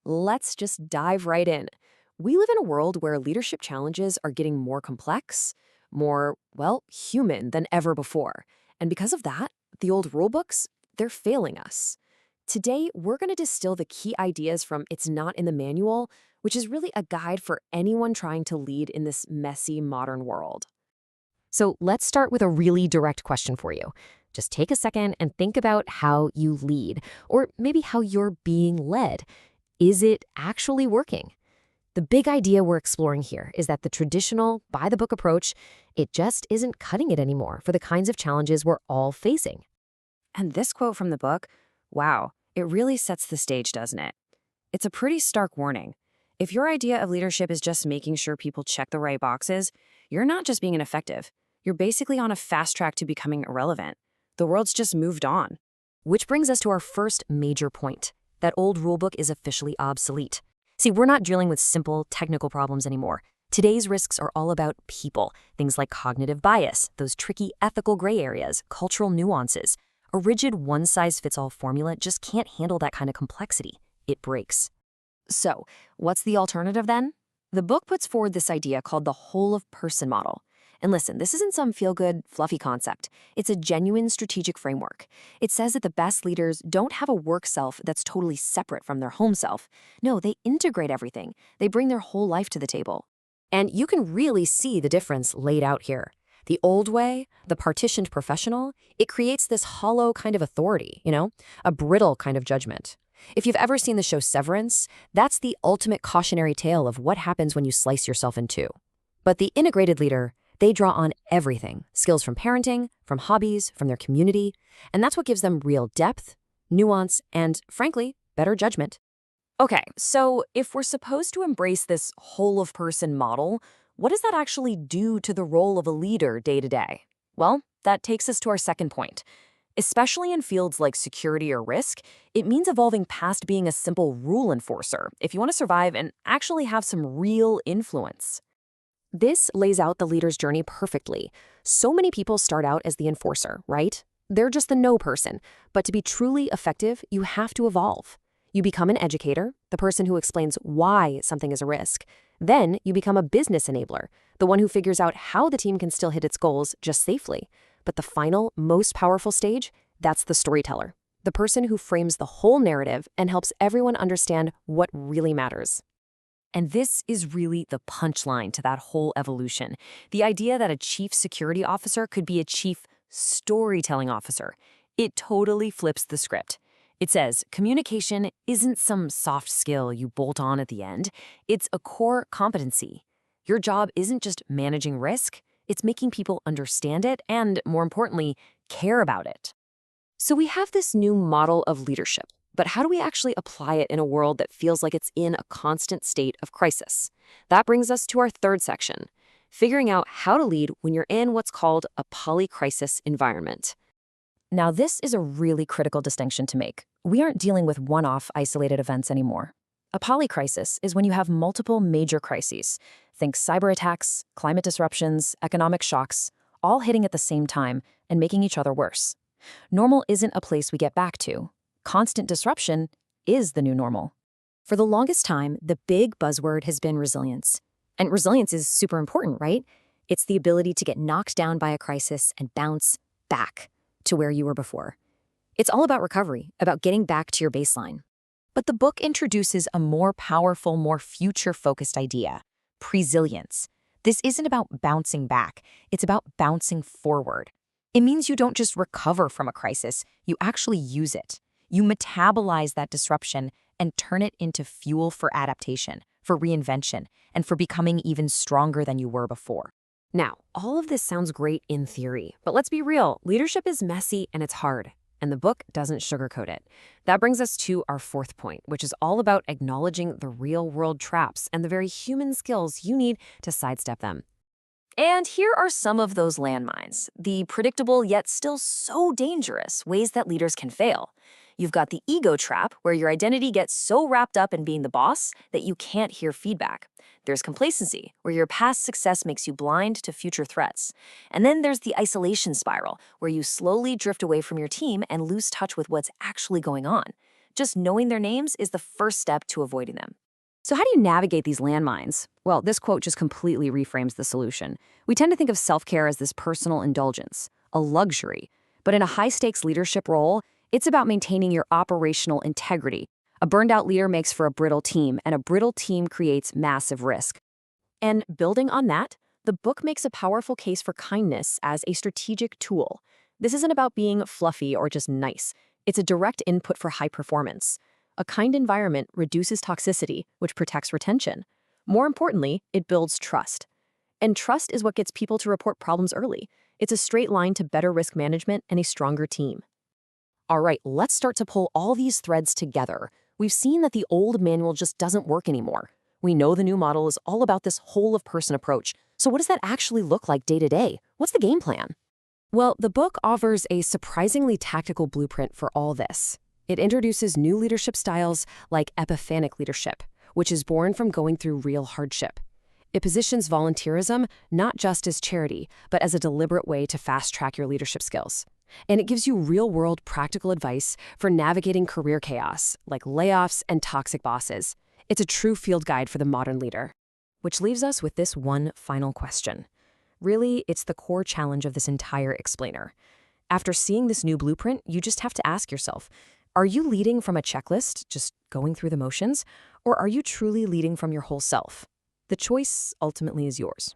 Let's just dive right in. We live in a world where leadership challenges are getting more complex, more, well, human than ever before. And because of that, the old rule books, they're failing us. Today, we're going to distill the key ideas from It's Not in the Manual, which is really a guide for anyone trying to lead in this messy modern world. So let's start with a really direct question for you. Just take a second and think about how you lead, or maybe how you're being led. Is it actually working? The big idea we're exploring here is that the traditional, by-the-book approach, it just isn't cutting it anymore for the kinds of challenges we're all facing. And this quote from the book, wow, it really sets the stage, doesn't it? It's a pretty stark warning. If your idea of leadership is just making sure people check the right boxes, you're not just being ineffective. You're basically on a fast track to becoming irrelevant. The world's just moved on. Which brings us to our first major point. That old rulebook is officially obsolete. See, we're not dealing with simple technical problems anymore. Today's risks are all about people, things like cognitive bias, those tricky ethical gray areas, cultural nuances. A rigid one-size-fits-all formula just can't handle that kind of complexity. It breaks. So, what's the alternative then? The book puts forward this idea called the whole-of-person model. And listen, this isn't some feel-good, fluffy concept. It's a genuine strategic framework. It says that the best leaders don't have a work self that's totally separate from their home self. No, they integrate everything. They bring their whole life to the table. And you can really see the difference laid out here. The old way, the partitioned professional, it creates this hollow kind of authority, a brittle kind of judgment. If you've ever seen the show Severance, that's the ultimate cautionary tale of what happens when you slice yourself in two. But the integrated leader, they draw on everything, skills from parenting, from hobbies, from their community, and that's what gives them real depth, nuance, and, frankly, better judgment. Okay, so if we're supposed to embrace this whole-of-person model, what does that actually do to the role of a leader day to day? Well, that takes us to our second point. Especially in fields like security or risk, it means evolving past being a simple rule enforcer if you want to survive and actually have some real influence. This lays out the leader's journey perfectly. So many people start out as the enforcer, right? They're just the no person. But to be truly effective, you have to evolve. You become an educator, the person who explains why something is a risk. Then you become a business enabler, the one who figures out how the team can still hit its goals just safely. But the final, most powerful stage, that's the storyteller, the person who frames the whole narrative and helps everyone understand what really matters. And this is really the punchline to that whole evolution. The idea that a chief security officer could be a chief storytelling officer. It totally flips the script. It says communication isn't some soft skill you bolt on at the end. It's a core competency. Your job isn't just managing risk, it's making people understand it and, more importantly, care about it. So we have this new model of leadership. But how do we actually apply it in a world that feels like it's in a constant state of crisis? That brings us to our third section, figuring out how to lead when you're in what's called a polycrisis environment. Now, this is a really critical distinction to make. We aren't dealing with one-off isolated events anymore. A polycrisis is when you have multiple major crises. Think cyber attacks, climate disruptions, economic shocks, all hitting at the same time and making each other worse. Normal isn't a place we get back to. Constant disruption is the new normal. For the longest time, the big buzzword has been resilience. And resilience is super important, right? It's the ability to get knocked down by a crisis and bounce back to where you were before. It's all about recovery, about getting back to your baseline. But the book introduces a more powerful, more future-focused idea, presilience. This isn't about bouncing back, it's about bouncing forward. It means you don't just recover from a crisis, you actually use it. You metabolize that disruption and turn it into fuel for adaptation, for reinvention, and for becoming even stronger than you were before. Now, all of this sounds great in theory, but let's be real, leadership is messy and it's hard, and the book doesn't sugarcoat it. That brings us to our fourth point, which is all about acknowledging the real-world traps and the very human skills you need to sidestep them. And here are some of those landmines, the predictable yet still so dangerous ways that leaders can fail. You've got the ego trap, where your identity gets so wrapped up in being the boss that you can't hear feedback. There's complacency, where your past success makes you blind to future threats. And then there's the isolation spiral, where you slowly drift away from your team and lose touch with what's actually going on. Just knowing their names is the first step to avoiding them. So how do you navigate these landmines? Well, this quote just completely reframes the solution. We tend to think of self-care as this personal indulgence, a luxury. But in a high-stakes leadership role, it's about maintaining your operational integrity. A burned-out leader makes for a brittle team, and a brittle team creates massive risk. And building on that, the book makes a powerful case for kindness as a strategic tool. This isn't about being fluffy or just nice. It's a direct input for high performance. A kind environment reduces toxicity, which protects retention. More importantly, it builds trust. And trust is what gets people to report problems early. It's a straight line to better risk management and a stronger team. All right, let's start to pull all these threads together. We've seen that the old manual just doesn't work anymore. We know the new model is all about this whole-of-person approach. So what does that actually look like day to day? What's the game plan? Well, the book offers a surprisingly tactical blueprint for all this. It introduces new leadership styles like epiphanic leadership, which is born from going through real hardship. It positions volunteerism not just as charity, but as a deliberate way to fast-track your leadership skills. And it gives you real-world practical advice for navigating career chaos, like layoffs and toxic bosses. It's a true field guide for the modern leader. Which leaves us with this one final question. Really, it's the core challenge of this entire explainer. After seeing this new blueprint, you just have to ask yourself, are you leading from a checklist, just going through the motions, or are you truly leading from your whole self? The choice ultimately is yours.